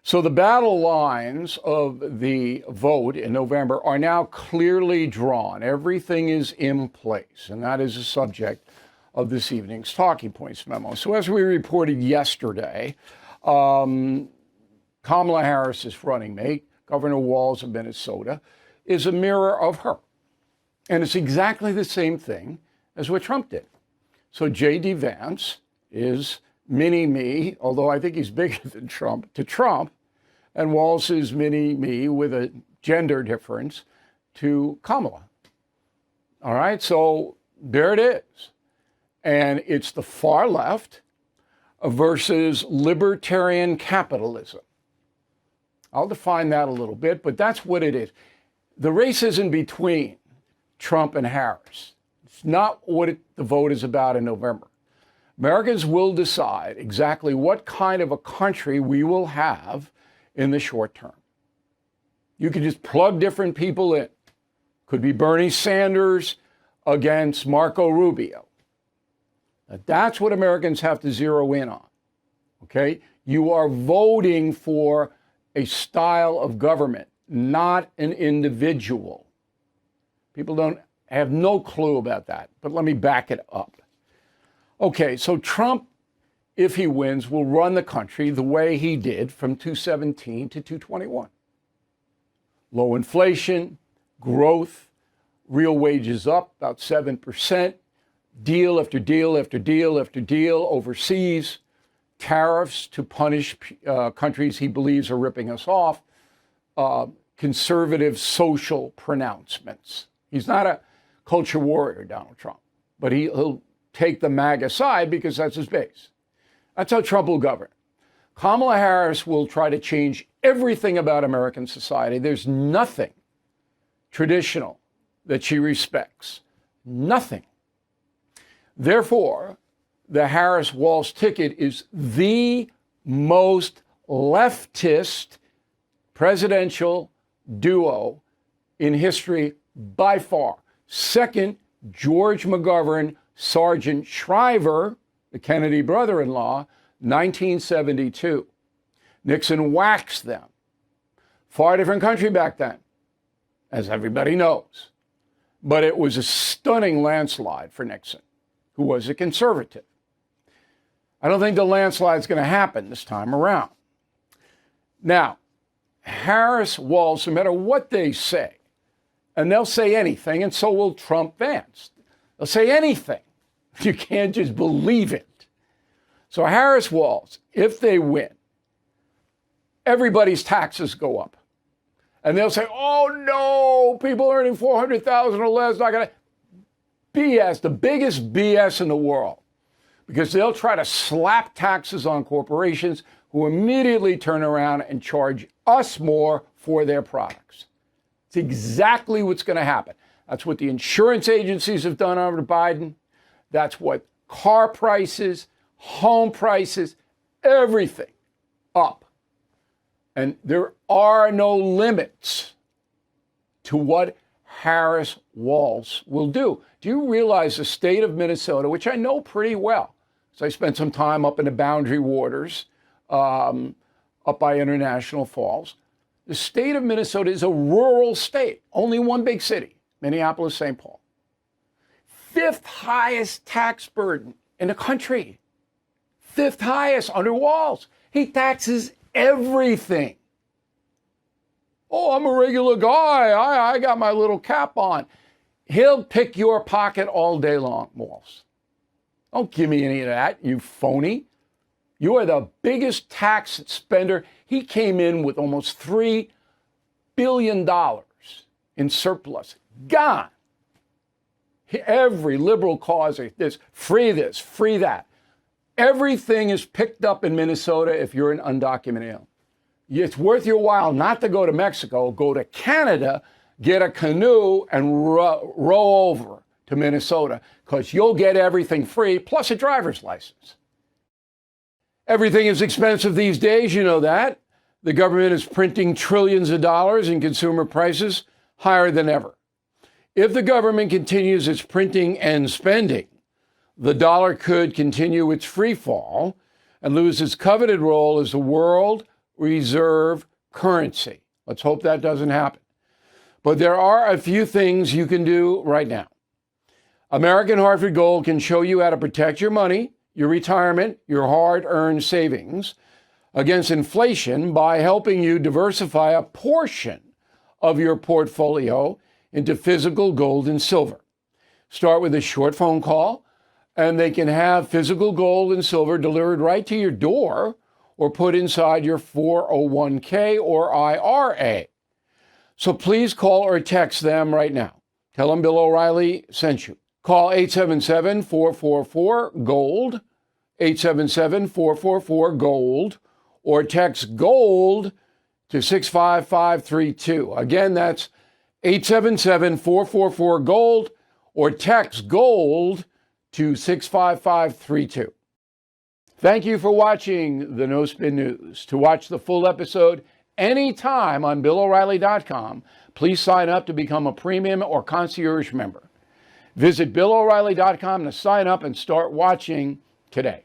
So the battle lines of the vote in November are now clearly drawn. Everything is in place, and that is the subject of this evening's Talking Points memo. So as we reported yesterday, Kamala Harris's running mate, Governor Walz of Minnesota, is a mirror of her. And it's exactly the same thing as what Trump did. So J.D. Vance is mini-me, although I think he's bigger than Trump, to Trump, and Walz is mini-me with a gender difference to Kamala. All right, so there it is. And it's the far left versus libertarian capitalism. I'll define that a little bit, but that's what it is. The race isn't between Trump and Harris. It's not what the vote is about in November. Americans will decide exactly what kind of a country we will have in the short term. You can just plug different people in. Could be Bernie Sanders against Marco Rubio. Now, that's what Americans have to zero in on. Okay? You are voting for a style of government, not an individual. People don't have no clue about that, but let me back it up. Okay, so Trump, if he wins, will run the country the way he did from 2017 to 2021. Low inflation, growth, real wages up about 7%, deal after deal after deal after deal overseas, tariffs to punish countries he believes are ripping us off, conservative social pronouncements. He's not a culture warrior, Donald Trump, but he'll take the MAGA side because that's his base. That's how Trump will govern. Kamala Harris will try to change everything about American society. There's nothing traditional that she respects. Nothing. Therefore, the Harris-Walz ticket is the most leftist presidential duo in history by far. Second, George McGovern, Sergeant Shriver, the Kennedy brother-in-law, 1972. Nixon waxed them. Far different country back then, as everybody knows. But it was a stunning landslide for Nixon, who was a conservative. I don't think the landslide's going to happen this time around. Now, Harris-Walz, no matter what they say, and they'll say anything, and so will Trump-Vance. They'll say anything. You can't just believe it. So Harris-Walz, if they win, everybody's taxes go up. And they'll say, oh no, people earning $400,000 or less, not gonna. BS, the biggest BS in the world. Because they'll try to slap taxes on corporations who immediately turn around and charge us more for their products. It's exactly what's going to happen. That's what the insurance agencies have done under Biden. That's what car prices, home prices, everything up. And there are no limits to what Harris-Walz will do. Do you realize the state of Minnesota, which I know pretty well, because I spent some time up in the Boundary Waters, up by International Falls. The state of Minnesota is a rural state, only one big city, Minneapolis, St. Paul. Fifth highest tax burden in the country. Fifth highest under Walz. He taxes everything. Oh, I'm a regular guy. I got my little cap on. He'll pick your pocket all day long, Walz. Don't give me any of that, you phony. You are the biggest tax spender. He came in with almost $3 billion in surplus. Gone. Every liberal cause, this, free that. Everything is picked up in Minnesota if you're an undocumented alien. It's worth your while not to go to Mexico, go to Canada, get a canoe and row over to Minnesota, because you'll get everything free, plus a driver's license. Everything is expensive these days, you know that. The government is printing trillions of dollars and consumer prices higher than ever. If the government continues its printing and spending, the dollar could continue its free fall and lose its coveted role as the world reserve currency. Let's hope that doesn't happen. But there are a few things you can do right now. American Hartford Gold can show you how to protect your money, your retirement, your hard-earned savings against inflation by helping you diversify a portion of your portfolio into physical gold and silver. Start with a short phone call, and they can have physical gold and silver delivered right to your door or put inside your 401k or IRA. So please call or text them right now. Tell them Bill O'Reilly sent you. Call 877-444-GOLD, 877-444-GOLD, or text GOLD to 65532. Again, that's 877-444-GOLD, or text GOLD to 65532. Thank you for watching the No Spin News. To watch the full episode anytime on BillO'Reilly.com, please sign up to become a premium or concierge member. Visit BillO'Reilly.com to sign up and start watching today.